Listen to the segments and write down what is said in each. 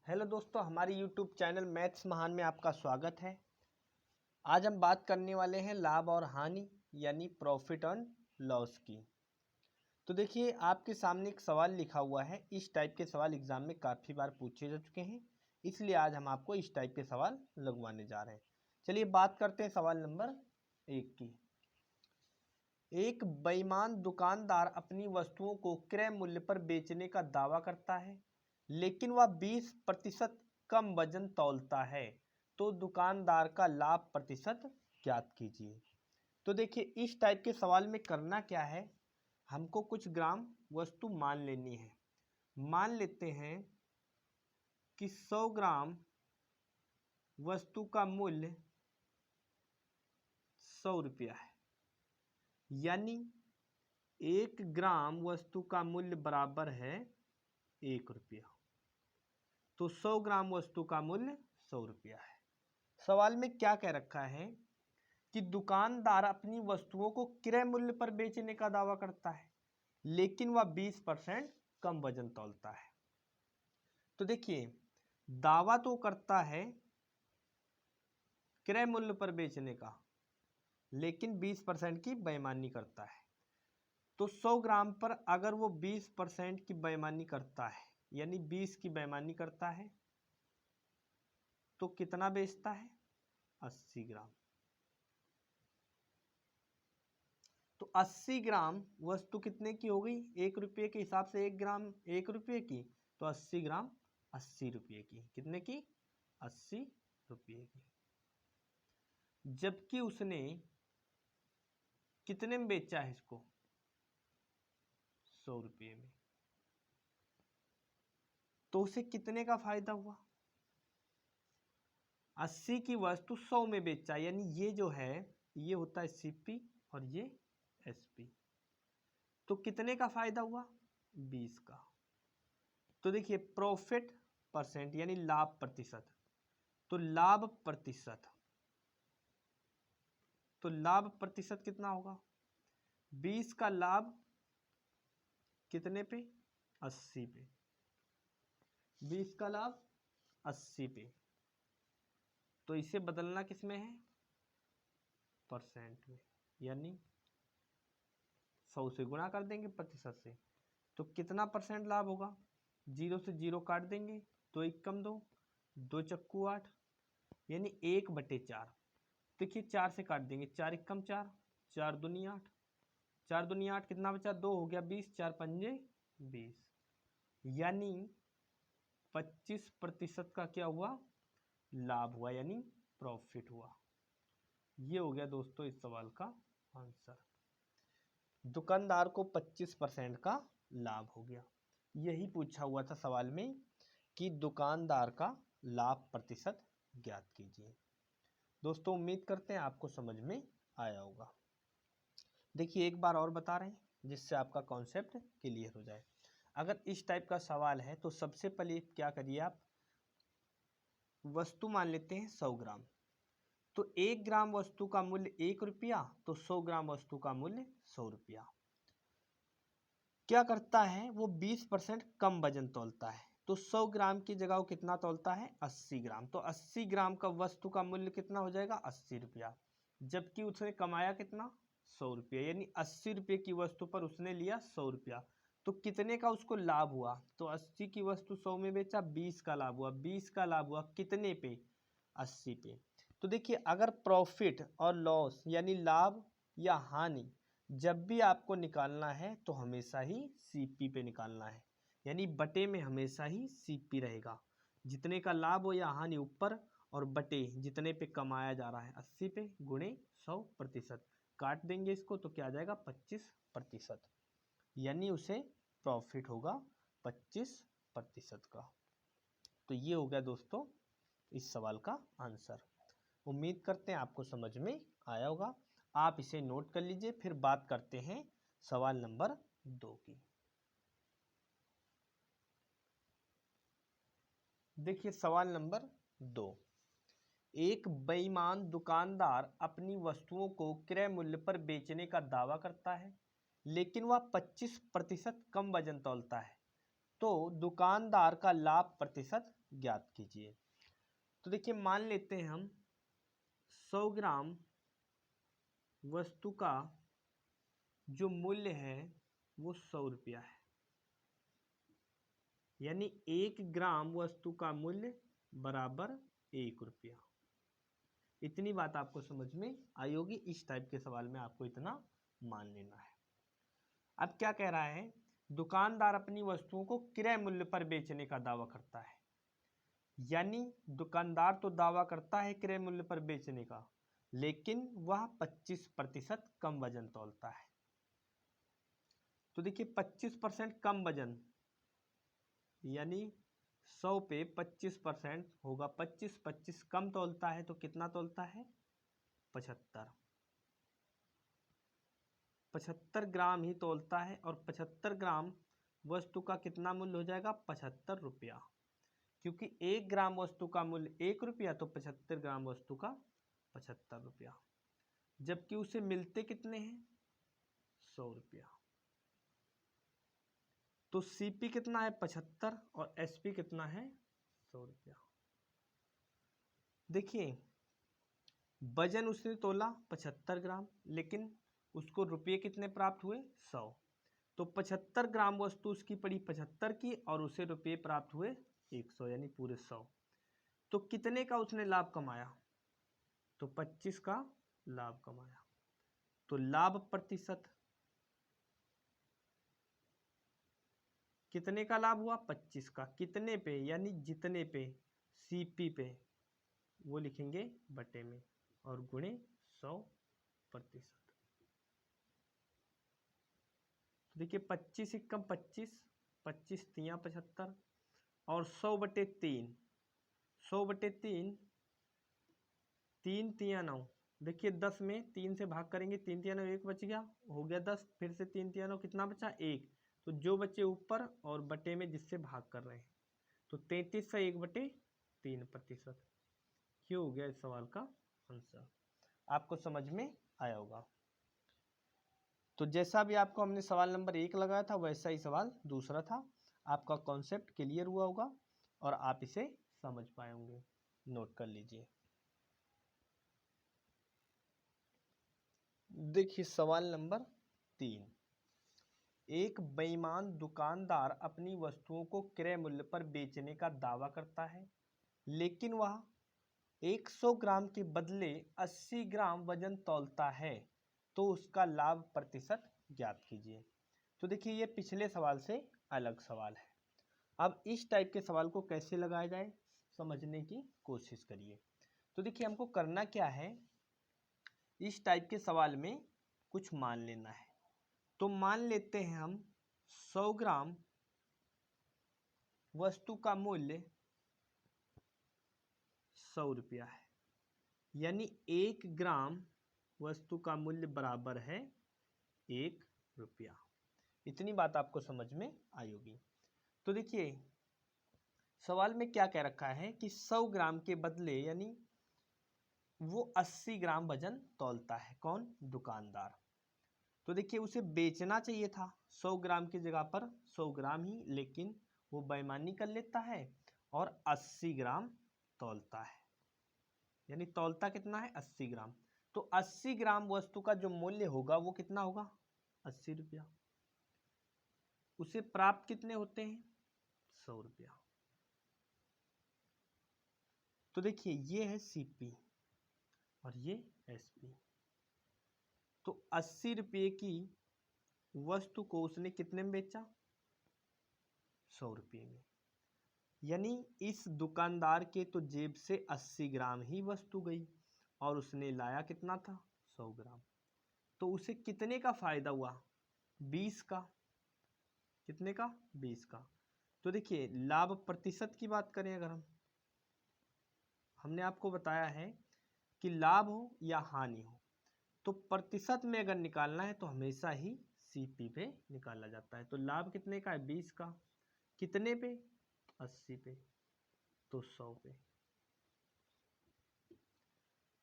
Hello दोस्तों, हमारी YouTube channel maths महान में आपका स्वागत है। आज हम बात करने वाले हैं लाभ और हानि यानी प्रॉफिट एंड लॉस की। तो देखिए, आपके सामने एक सवाल लिखा हुआ है। इस टाइप के सवाल एग्जाम में काफ़ी बार पूछे जा चुके हैं, इसलिए आज हम आपको इस टाइप के सवाल लगवाने जा रहे हैं। चलिए बात करते हैं सवाल नंबर 1 की। एक बेईमान दुकानदार अपनी वस्तुओं को क्रय मूल्य पर बेचने का दावा करता है, लेकिन वह 20% कम वजन तौलता है, तो दुकानदार का लाभ प्रतिशत ज्ञात कीजिए। तो देखिए, इस टाइप के सवाल में करना क्या है, हमको कुछ ग्राम वस्तु मान लेनी है। मान लेते हैं कि 100 ग्राम वस्तु का मूल्य 100 रुपया है, यानी 1 ग्राम वस्तु का मूल्य बराबर है 1 रुपया। तो 100 ग्राम वस्तु का मूल्य 100 रुपया है। सवाल में क्या कह रखा है कि दुकानदार अपनी वस्तुओं को क्रय मूल्य पर बेचने का दावा करता है, लेकिन वह 20% कम वजन तौलता है। तो देखिए, दावा तो करता है क्रय मूल्य पर बेचने का, लेकिन 20% की बेईमानी करता है। तो 100 ग्राम पर अगर वो 20% की बेईमानी करता है, यानी 20 की बेईमानी करता है, तो कितना बेचता है? 80 ग्राम। तो 80 ग्राम वस्तु कितने की हो गई? 1 रुपये के हिसाब से 1 ग्राम 1 रुपये की, तो 80 ग्राम 80 रुपये की। कितने की? 80 रुपये की। जबकि उसने कितने में बेचा है इसको? 100 रुपये में। तो उसे कितने का फायदा हुआ? 80 की वस्तु 100 में बेचा, यानी ये जो है ये होता है सीपी और ये एसपी। तो कितने का फायदा हुआ? 20 का। तो देखिए, प्रॉफिट परसेंट यानी लाभ प्रतिशत। तो लाभ प्रतिशत कितना होगा? 20 का लाभ कितने पे? 80 पे। 20 का लाभ 80 पे। तो इसे बदलना किस में है? परसेंट में, यानी 100 से गुणा कर देंगे प्रतिशत से। तो कितना परसेंट लाभ होगा? 0 से 0 काट देंगे, 2 1 कम 2, 2 चक्कू 8, यानी 1/4। देखिए, 4 से काट देंगे, 4 1 कम 4, 4 दूनी 8, 4 दूनी 8, कितना बचा? 2 हो गया 20, 4 पंजे 20, यानी 25% का क्या हुआ? लाभ हुआ, यानी प्रॉफिट हुआ। ये हो गया दोस्तों इस सवाल का आंसर। दुकानदार को 25% का लाभ हो गया। यही पूछा हुआ था सवाल में कि दुकानदार का लाभ प्रतिशत ज्ञात कीजिए। दोस्तों, उम्मीद करते हैं आपको समझ में आया होगा। देखिए, एक बार और बता रहे हैं जिससे आपका कॉन्सेप्ट क्लियर हो जाए। अगर इस टाइप का सवाल है तो सबसे पहले क्या करिए, आप वस्तु मान लेते हैं 100 ग्राम। तो 1 ग्राम वस्तु का मूल्य 1 रुपया, तो 100 ग्राम वस्तु का मूल्य 100 रुपया। क्या करता है वो? 20% कम वजन तौलता है। तो 100 ग्राम की जगह वो कितना तौलता है? 80 ग्राम। तो 80 ग्राम का वस्तु का मूल्य कितना हो जाएगा? 80 रुपया। जबकि उसने कमाया कितना? 100 रुपया, यानी 80 रुपये की वस्तु पर उसने लिया 100 रुपया। तो कितने का उसको लाभ हुआ? तो 80 की वस्तु 100 में बेचा, 20 का लाभ हुआ। 20 का लाभ हुआ कितने पे? 80 पे। तो देखिए, अगर प्रॉफिट और लॉस यानी लाभ या हानि जब भी आपको निकालना है तो हमेशा ही सीपी पे निकालना है, यानी बटे में हमेशा ही सीपी रहेगा। जितने का लाभ हो या हानि ऊपर, और बटे जितने पे कमाया जा रहा है 80 पे गुणे 100%। काट देंगे इसको तो क्या आ जाएगा? 25%, यानी उसे प्रॉफिट होगा 25% का। तो ये हो गया दोस्तों इस सवाल का आंसर। उम्मीद करते हैं आपको समझ में आया होगा। आप इसे नोट कर लीजिए, फिर बात करते हैं सवाल नंबर 2 की। देखिए, सवाल नंबर 2। एक बेईमान दुकानदार अपनी वस्तुओं को क्रय मूल्य पर बेचने का दावा करता है, लेकिन वह 25% कम वजन तौलता है, तो दुकानदार का लाभ प्रतिशत ज्ञात कीजिए। तो देखिए मान लेते हैं हम 100 ग्राम वस्तु का जो मूल्य है वो 100 रुपया है, यानी 1 ग्राम वस्तु का मूल्य बराबर 1 रुपया। इतनी बात आपको समझ में आई होगी। इस टाइप के सवाल में आपको इतना मान लेना है। अब क्या कह रहा है, दुकानदार अपनी वस्तुओं को क्रय मूल्य पर बेचने का दावा करता है, यानी दुकानदार तो दावा करता है क्रय मूल्य पर बेचने का, लेकिन वह 25% कम वजन तौलता है। तो देखिए 25% कम वजन, यानी 100 पे 25% होगा 25 कम तौलता है, तो कितना तौलता है 75 ग्राम ही तौलता है। और 75 ग्राम वस्तु का कितना मूल्य हो जाएगा 75 रुपया, क्योंकि 1 ग्राम वस्तु का मूल्य 1 रुपया, तो 75 ग्राम वस्तु का 75 रुपया, जबकि उसे मिलते कितने हैं 100 रुपया। तो सीपी कितना है 75 और एसपी कितना है 100 रुपया। देखिए वजन उसने तोला 75 ग्राम, लेकिन उसको रुपये कितने प्राप्त हुए 100। तो 75 ग्राम वस्तु उसकी पड़ी 75 की और उसे रुपये प्राप्त हुए 100, यानी पूरे 100। तो कितने का उसने लाभ कमाया, तो 25 का लाभ कमाया। तो लाभ प्रतिशत कितने का लाभ हुआ 25 का, कितने पे यानी जितने पे, सीपी पे वो लिखेंगे बटे में और गुणे 100%। तो देखिए 25 एकम 25, 25 तिया 75 और 100/3, 100/3, 3 तिया 9। देखिए 10 में 3 से भाग करेंगे, 3 तिया 9, 1 बच गया, हो गया 10, फिर से 3 तिया 9, कितना बचा 1। तो जो बचे ऊपर और बटे में जिससे भाग कर रहे हैं, तो 33 से 1/3%। ये हो गया इस सवाल का आंसर। आपको समझ में आया होगा। तो जैसा भी आपको हमने सवाल नंबर 1 लगाया था वैसा ही सवाल दूसरा था। आपका कॉन्सेप्ट क्लियर हुआ होगा और आप इसे समझ पाए होंगे। नोट कर लीजिए। देखिए सवाल नंबर 3, एक बेईमान दुकानदार अपनी वस्तुओं को क्रय मूल्य पर बेचने का दावा करता है, लेकिन वह 100 ग्राम के बदले 80 ग्राम वजन तौलता है, तो उसका लाभ प्रतिशत ज्ञात कीजिए। तो देखिए ये पिछले सवाल से अलग सवाल है। अब इस टाइप के सवाल को कैसे लगाया जाए समझने की कोशिश करिए। तो देखिए हमको करना क्या है, इस टाइप के सवाल में कुछ मान लेना है। तो मान लेते हैं हम 100 ग्राम वस्तु का मूल्य 100 रुपया है, यानी 1 ग्राम वस्तु का मूल्य बराबर है 1 रुपया। इतनी बात आपको समझ में आई होगी। तो देखिए सवाल में क्या कह रखा है कि 100 ग्राम के बदले, यानी वो 80 ग्राम वजन तौलता है, कौन दुकानदार। तो देखिए उसे बेचना चाहिए था 100 ग्राम की जगह पर 100 ग्राम ही, लेकिन वो बेईमानी कर लेता है और 80 ग्राम तौलता है, यानी तौलता कितना है 80 ग्राम। तो 80 ग्राम वस्तु का जो मूल्य होगा वो कितना होगा 80 रुपया। उसे प्राप्त कितने होते हैं 100 रुपया। तो देखिए ये है सीपी और ये एसपी। तो 80 रुपये की वस्तु को उसने कितने में बेचा 100 रुपये में, यानी इस दुकानदार के तो जेब से 80 ग्राम ही वस्तु गई और उसने लाया कितना था 100 ग्राम। तो उसे कितने का फायदा हुआ 20 का। कितने का 20 का। तो देखिए लाभ प्रतिशत की बात करें अगर हमने आपको बताया है कि लाभ हो या हानि हो, तो प्रतिशत में अगर निकालना है तो हमेशा ही सीपी पे निकाला जाता है। तो लाभ कितने का है 20 का, कितने पे 80 पे, तो 100 पे।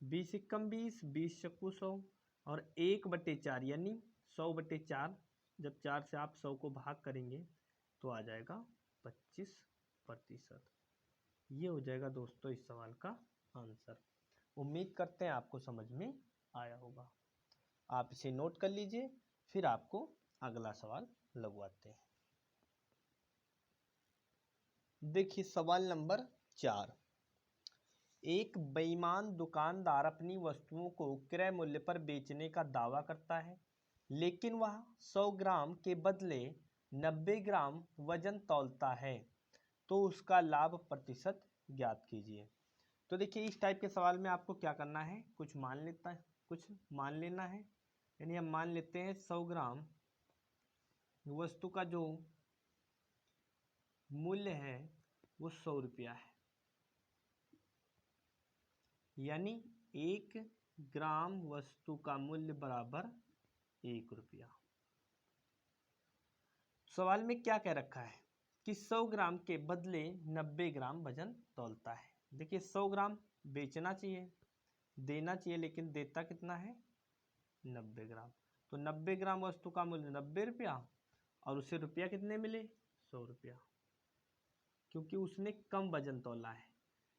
20 एकम 20, 20 चक्कू 100 और 1/4, यानी 100/4। जब 4 से आप 100 को भाग करेंगे तो आ जाएगा 25%। ये हो जाएगा दोस्तों इस सवाल का आंसर। उम्मीद करते हैं आपको समझ में आया होगा। आप इसे नोट कर लीजिए, फिर आपको अगला सवाल लगवाते हैं। देखिए सवाल नंबर 4। एक बेईमान दुकानदार अपनी वस्तुओं को क्रय मूल्य पर बेचने का दावा करता है, लेकिन वह 100 ग्राम के बदले 90 ग्राम वजन तौलता है, तो उसका लाभ प्रतिशत ज्ञात कीजिए। तो देखिए इस टाइप के सवाल में आपको क्या करना है, कुछ मान लेना है। यानी हम मान लेते हैं 100 ग्राम वस्तु का जो मूल्य है वो 100 रुपया है, यानी 1 ग्राम वस्तु का मूल्य बराबर 1 रुपया। सवाल में क्या कह रखा है कि 100 ग्राम के बदले 90 ग्राम वजन तौलता है। देखिए 100 ग्राम बेचना चाहिए, देना चाहिए, लेकिन देता कितना है 90 ग्राम। तो 90 ग्राम वस्तु का मूल्य 90 रुपया और उसे रुपया कितने मिले 100 रुपया, क्योंकि उसने कम वजन तौला है,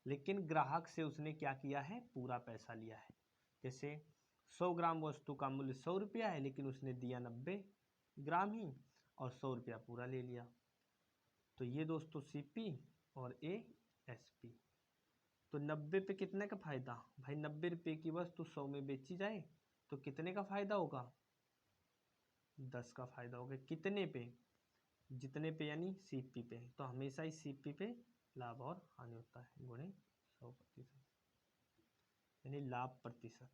लेकिन ग्राहक से उसने क्या किया है, पूरा पैसा लिया है। जैसे 100 ग्राम वस्तु का मूल्य 100 रुपया है, लेकिन उसने दिया 90 ग्राम ही और 100 रुपया पूरा ले लिया। तो ये दोस्तों CP और A SP। तो 90 पे कितने का फायदा भाई, 90 रुपये की वस्तु 100 में बेची जाए तो कितने का फायदा होगा, 10 का फायदा होगा। कितने पे, जितने पे यानी CP पे। तो हमेशा ही CP पे लाभ और हानि होता है, गुणे 100%, यानी लाभ प्रतिशत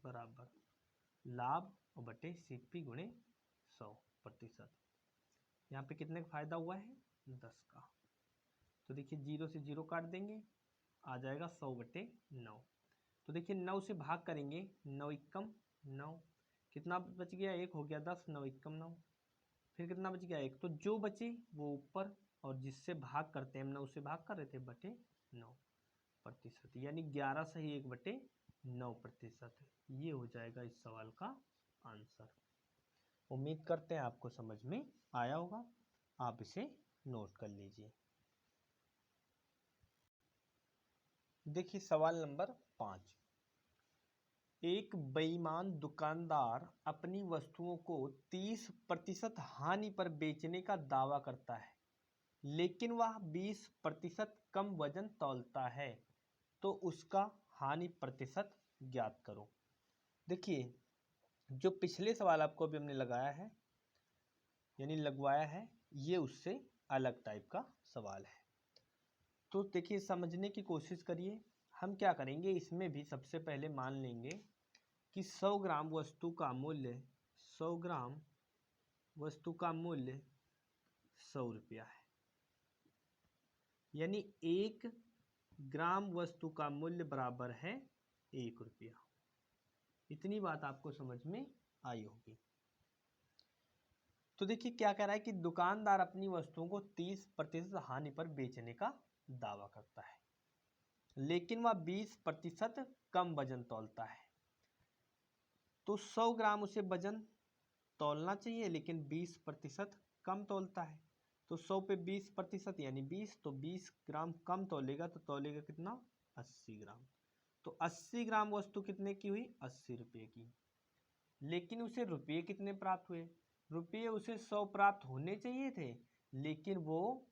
बराबर लाभ और बटे CP गुणे 100%। यहाँ पे कितने का फायदा हुआ है 10 का। तो देखिए 0 से 0 काट देंगे, आ जाएगा 100/9। तो देखिए 9 से भाग करेंगे, 9 एकम 9, कितना बच गया, 1 हो गया 10, 9 एकम 9, फिर कितना बच गया 1। तो जो बचे वो ऊपर, और जिससे भाग करते हैं हम 9 से भाग कर रहे थे, बटे 9%, यानी 11 सही 1/9%। ये हो जाएगा इस सवाल का आंसर। उम्मीद करते हैं आपको समझ में आया होगा, आप इसे नोट कर लीजिए। देखिए सवाल नंबर 5। एक बेईमान दुकानदार अपनी वस्तुओं को 30% हानि पर बेचने का दावा करता है, लेकिन वह 20% कम वजन तौलता है, तो उसका हानि प्रतिशत ज्ञात करो। देखिए जो पिछले सवाल आपको अभी हमने लगाया है यानी लगवाया है, ये उससे अलग टाइप का सवाल है। तो देखिए समझने की कोशिश करिए। हम क्या करेंगे, इसमें भी सबसे पहले मान लेंगे कि 100 ग्राम वस्तु का मूल्य 100 ग्राम वस्तु का मूल्य 100 रुपया है, यानी 1 ग्राम वस्तु का मूल्य बराबर है 1 रुपया। इतनी बात आपको समझ में आई होगी। तो देखिए क्या कह रहा है कि दुकानदार अपनी वस्तुओं को 30% हानि पर बेचने का दावा करता है, लेकिन वह 20% कम वजन तौलता है। तो 100 ग्राम उसे वजन तौलना चाहिए, लेकिन 20% कम तौलता है। तो 100 पे 20% यानी 20, तो 20 ग्राम कम तौलेगा, तो तौलेगा कितना 80 ग्राम। तो 80 ग्राम वस्तु कितने की हुई 80 रुपये की, लेकिन उसे रुपये कितने प्राप्त हुए, रुपये उसे 100 प्राप्त होने चाहिए थे, लेकिन वो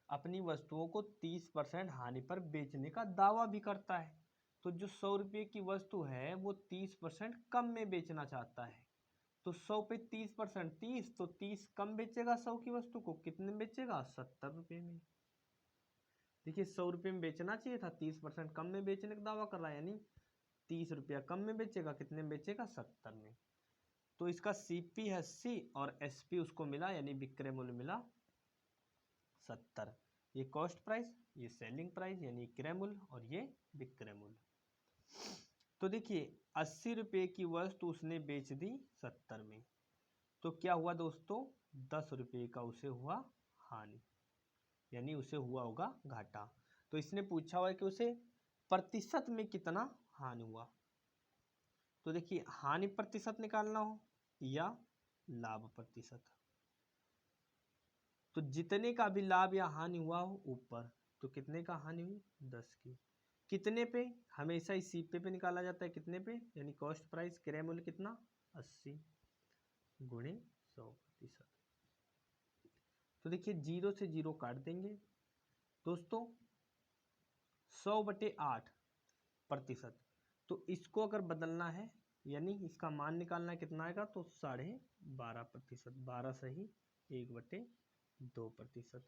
अपनी वस्तुओं को 30% हानि पर बेचने का दावा भी करता है। तो जो 100 रुपये की वस्तु है वो 30% कम में बेचना चाहता है। तो 100 पे 30%, 30, तो 30 कम बेचेगा 100 की वस्तु को, कितने में बेचेगा 70 रुपये में। देखिए 100 रुपये में बेचना चाहिए था, 30% कम में बेचने का दावा कर रहा है, यानी 30 रुपया कम में बेचेगा, कितने में बेचेगा 70 में। तो इसका CP है 80 और SP उसको मिला, यानी विक्रय मूल्य मिला 70। ये कॉस्ट प्राइस, ये सेलिंग प्राइस यानी क्रय मूल्य, और ये विक्रय मूल्य। तो देखिए 80 रुपये की वस्तु उसने बेच दी 70 में, तो क्या हुआ दोस्तों 10 रुपये का उसे हुआ हानि, यानी उसे हुआ होगा घाटा। तो इसने पूछा हुआ है कि उसे प्रतिशत में कितना हानि हुआ। तो देखिए हानि प्रतिशत निकालना हो या लाभ प्रतिशत, तो जितने का भी लाभ या हानि हुआ हो ऊपर, तो कितने का हानि हुई 10 की। कितने पे, हमेशा इस सीपे पे निकाला जाता है, कितने पे, यानी कॉस्ट प्राइस क्रय मूल्य कितना 80 गुणे 100%। तो देखिए 0 से 0 काट देंगे दोस्तों, 100/8%। तो इसको अगर बदलना है यानी इसका मान निकालना है, कितना आएगा, तो 12.5%, 12 सही 1/2%।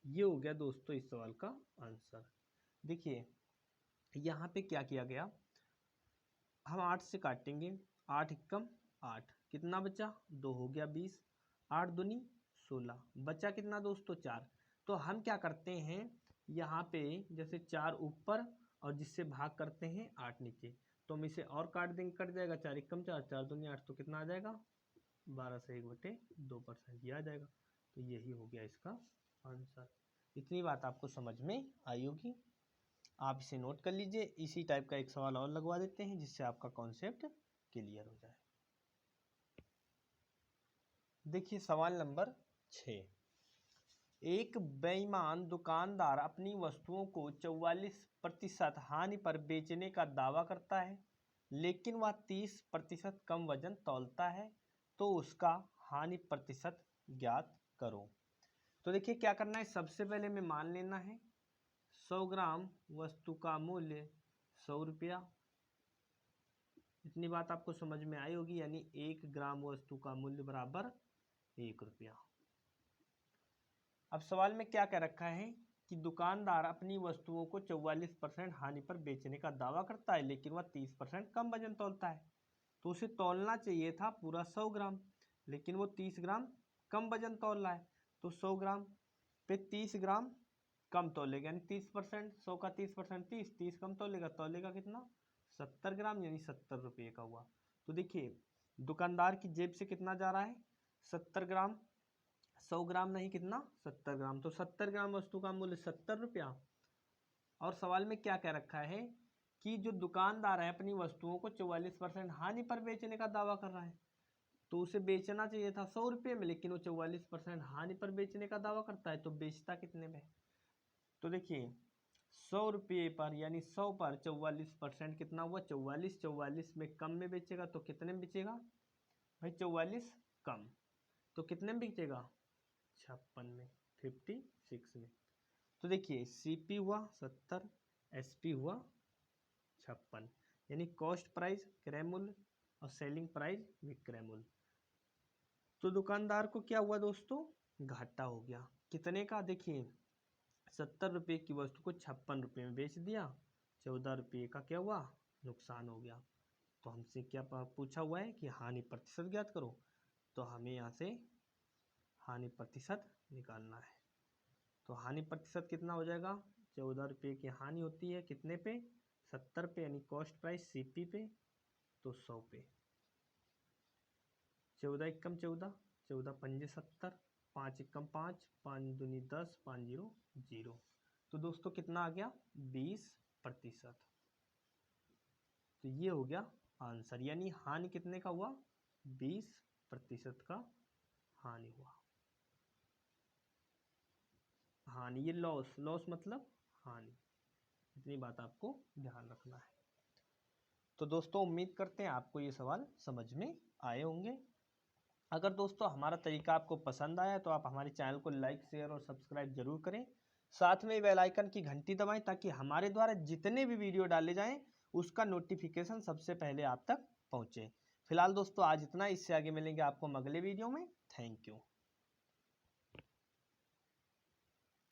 ये हो गया दोस्तों इस सवाल का आंसर। देखिए यहाँ पे क्या किया गया, हम 8 से काटेंगे, 8 एकम 8, कितना बचा 2 हो गया 20, 8 दूनी 16, बचा कितना दोस्तों 4। तो हम क्या करते हैं यहाँ पे, जैसे 4 ऊपर और जिससे भाग करते हैं 8 नीचे, तो हम इसे और काट देंगे, कट जाएगा, 4 एकम 4, 4 दूनी 8, तो कितना आ जाएगा 12 से 1/2%, ये आ जाएगा। तो यही हो गया इसका आंसर। इतनी बात आपको समझ में आई होगी, आप इसे नोट कर लीजिए। इसी टाइप का एक सवाल और लगवा देते हैं जिससे आपका कॉन्सेप्ट क्लियर हो जाए। देखिए सवाल नंबर 6, एक बेईमान दुकानदार अपनी वस्तुओं को 44% हानि पर बेचने का दावा करता है, लेकिन वह 30% कम वजन तौलता है, तो उसका हानि प्रतिशत ज्ञात करो। तो देखिए क्या करना है, सबसे पहले हमें मान लेना है 100 ग्राम वस्तु का मूल्य 100 रुपया। इतनी बात आपको समझ में आई होगी, यानी 1 ग्राम वस्तु का मूल्य बराबर 1 रुपया। अब सवाल में क्या कह रखा है कि दुकानदार अपनी वस्तुओं को 44% हानि पर बेचने का दावा करता है, लेकिन वह 30% कम वजन तौलता है। तो उसे तौलना चाहिए था पूरा 100 ग्राम, लेकिन वो 30 ग्राम कम वजन तौल रहा है। तो 100 ग्राम पे 30 ग्राम कम तौलेगा, यानी 30%, 100 का 30% 30, 30 कम तौलेगा, तौलेगा कितना 70 ग्राम, यानी 70 रुपये का हुआ। तो देखिए दुकानदार की जेब से कितना जा रहा है 70 ग्राम, 100 ग्राम नहीं कितना 70 ग्राम, तो 70 ग्राम वस्तु का मूल्य 70 रुपया। और सवाल में क्या कह रखा है कि जो दुकानदार है अपनी वस्तुओं को 44% हानि पर बेचने का दावा कर रहा है, तो उसे बेचना चाहिए था 100 रुपये में, लेकिन वो 44% हानि पर बेचने का दावा करता है, तो बेचता कितने में। तो देखिए 100 रुपये पर यानी 100 पर 44% कितना हुआ 44, 44 में कम में बेचेगा तो कितने में बेचेगा भाई 44 कम, तो कितने में बेचेगा 56 में, 56 में। तो देखिए सीपी हुआ 70, एसपी हुआ 56, यानी कॉस्ट प्राइस क्रय मूल्य और सेलिंग प्राइस विक्रय मूल्य। तो दुकानदार को क्या हुआ दोस्तों घाटा हो गया, कितने का, देखिए 70 रुपये की वस्तु को 56 रुपये में बेच दिया, 14 रुपये का क्या हुआ नुकसान हो गया। तो हमसे क्या पूछा हुआ है कि हानि प्रतिशत ज्ञात करो, तो हमें यहाँ से हानि प्रतिशत निकालना है। तो हानि प्रतिशत कितना हो जाएगा, 14 रुपये की हानि होती है कितने पे 70 पे, यानी कॉस्ट प्राइस सीपी पे, तो 100 पे। 14 एकम 14, 14 पंजे 70, 5 एकम 5, 5 दूनी 10, 5 जीरो 0। तो दोस्तों कितना आ गया 20%। तो ये हो गया आंसर, यानी हानि कितने का हुआ 20% का हानि हुआ। हानि ये लॉस, लॉस मतलब हानि, इतनी बात आपको ध्यान रखना है। तो दोस्तों उम्मीद करते हैं आपको ये सवाल समझ में आए होंगे। अगर दोस्तों हमारा तरीका आपको पसंद आया तो आप हमारे चैनल को लाइक शेयर और सब्सक्राइब जरूर करें, साथ में बेल आइकन की घंटी दबाएं ताकि हमारे द्वारा जितने भी वीडियो डाले जाएं उसका नोटिफिकेशन सबसे पहले आप तक पहुंचे। फिलहाल दोस्तों आज इतना, इससे आगे मिलेंगे आपको अगले वीडियो में। Thank you.